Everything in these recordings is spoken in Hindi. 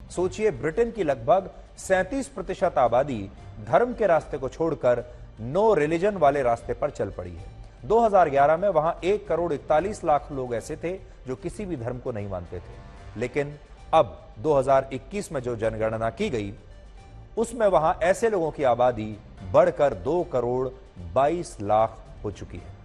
सोचिए, ब्रिटेन की लगभग 37% आबादी धर्म के रास्ते को छोड़कर नो रिलीजन वाले रास्ते पर चल पड़ी है। 2011 में वहां 1 करोड़ 41 लाख लोग ऐसे थे जो किसी भी धर्म को नहीं मानते थे, लेकिन अब 2021 में जो जनगणना की गई उसमें वहां ऐसे लोगों की आबादी बढ़कर 2 करोड़ 22 लाख हो चुकी है।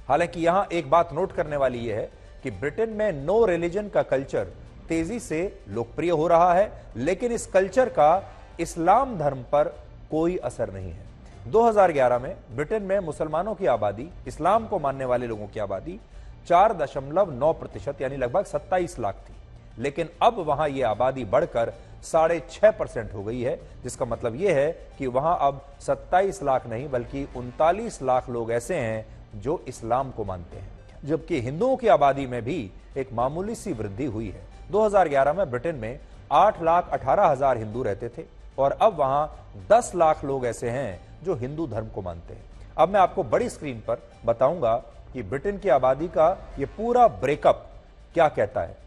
हालांकि यहां एक बात नोट करने वाली यह है कि ब्रिटेन में नो रिलीजन का कल्चर तेजी से लोकप्रिय हो रहा है, लेकिन इस कल्चर का इस्लाम धर्म पर कोई असर नहीं है। 2011 में ब्रिटेन में मुसलमानों की आबादी, इस्लाम को मानने वाले लोगों की आबादी 4.9% यानी लगभग 27 लाख थी, लेकिन अब वहां यह आबादी बढ़कर 6.5% हो गई है, जिसका मतलब यह है कि वहां अब 27 लाख नहीं बल्कि 39 लाख लोग ऐसे हैं जो इस्लाम को मानते हैं, जबकि हिंदुओं की आबादी में भी एक मामूली सी वृद्धि हुई है। 2011 में ब्रिटेन में 8,18,000 हिंदू रहते थे और अब वहां 10 लाख लोग ऐसे हैं जो हिंदू धर्म को मानते हैं। अब मैं आपको बड़ी स्क्रीन पर बताऊंगा कि ब्रिटेन की आबादी का यह पूरा ब्रेकअप क्या कहता है,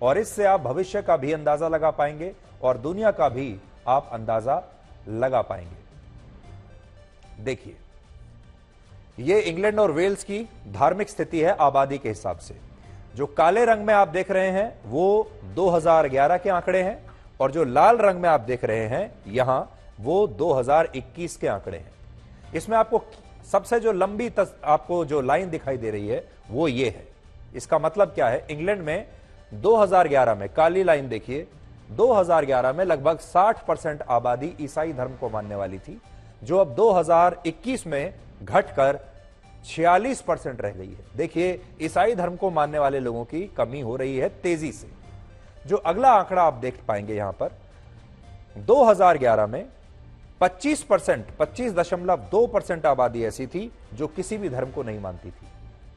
और इससे आप भविष्य का भी अंदाजा लगा पाएंगे और दुनिया का भी आप अंदाजा लगा पाएंगे। देखिए, यह इंग्लैंड और वेल्स की धार्मिक स्थिति है आबादी के हिसाब से। जो काले रंग में आप देख रहे हैं वो 2011 के आंकड़े हैं, और जो लाल रंग में आप देख रहे हैं यहां वो 2021 के आंकड़े हैं। इसमें आपको सबसे जो लंबी आपको जो लाइन दिखाई दे रही है वो ये है। इसका मतलब क्या है, इंग्लैंड में 2011 में, काली लाइन देखिए, 2011 में लगभग 60% आबादी ईसाई धर्म को मानने वाली थी, जो अब 2021 में घटकर 46% रह गई है। देखिए, ईसाई धर्म को मानने वाले लोगों की कमी हो रही है तेजी से। जो अगला आंकड़ा आप देख पाएंगे यहां पर, 2011 में 25.2% आबादी ऐसी थी जो किसी भी धर्म को नहीं मानती थी,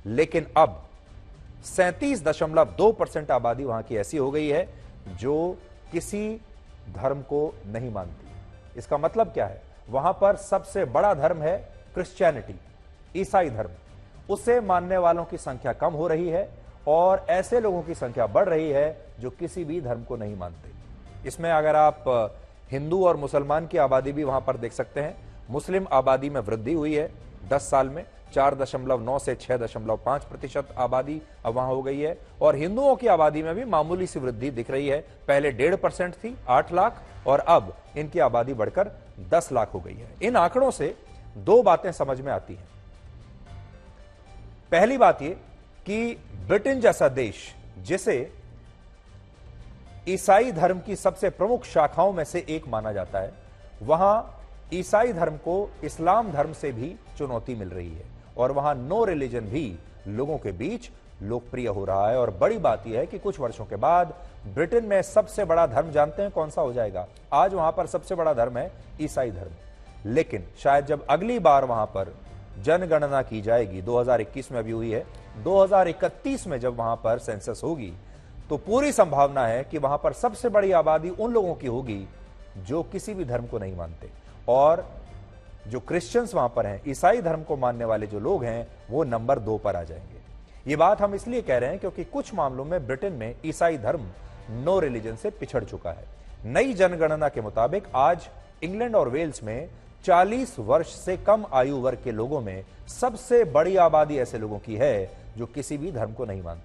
लेकिन अब 37.2% आबादी वहां की ऐसी हो गई है जो किसी धर्म को नहीं मानती। इसका मतलब क्या है, वहां पर सबसे बड़ा धर्म है क्रिश्चियनिटी, ईसाई धर्म। उसे मानने वालों की संख्या कम हो रही है और ऐसे लोगों की संख्या बढ़ रही है जो किसी भी धर्म को नहीं मानते। इसमें अगर आप हिंदू और मुसलमान की आबादी भी वहां पर देख सकते हैं। मुस्लिम आबादी में वृद्धि हुई है 10 साल में, 4.9 से 6.5% आबादी अब वहां हो गई है, और हिंदुओं की आबादी में भी मामूली सी वृद्धि दिख रही है। पहले 1.5% थी, 8 लाख, और अब इनकी आबादी बढ़कर 10 लाख हो गई है। इन आंकड़ों से 2 बातें समझ में आती हैं। पहली बात यह कि ब्रिटेन जैसा देश, जिसे ईसाई धर्म की सबसे प्रमुख शाखाओं में से एक माना जाता है, वहां ईसाई धर्म को इस्लाम धर्म से भी चुनौती मिल रही है, और वहां नो रिलीजन भी लोगों के बीच लोकप्रिय हो रहा है। और बड़ी बात यह है कि कुछ वर्षों के बाद ब्रिटेन में सबसे बड़ा धर्म जानते हैं कौन सा हो जाएगा? आज वहां पर सबसे बड़ा धर्म है ईसाई धर्म, लेकिन शायद जब अगली बार वहां पर जनगणना की जाएगी, 2021 में अभी हुई है, 2031 में जब वहां पर सेंसस होगी, तो पूरी संभावना है कि वहां पर सबसे बड़ी आबादी उन लोगों की होगी जो किसी भी धर्म को नहीं मानते, और जो क्रिश्चियंस वहां पर हैं, ईसाई धर्म को मानने वाले जो लोग हैं, वो नंबर 2 पर आ जाएंगे। ये बात हम इसलिए कह रहे हैं क्योंकि कुछ मामलों में ब्रिटेन में ईसाई धर्म नो रिलीजन से पिछड़ चुका है। नई जनगणना के मुताबिक आज इंग्लैंड और वेल्स में 40 वर्ष से कम आयु वर्ग के लोगों में सबसे बड़ी आबादी ऐसे लोगों की है जो किसी भी धर्म को नहीं मानती।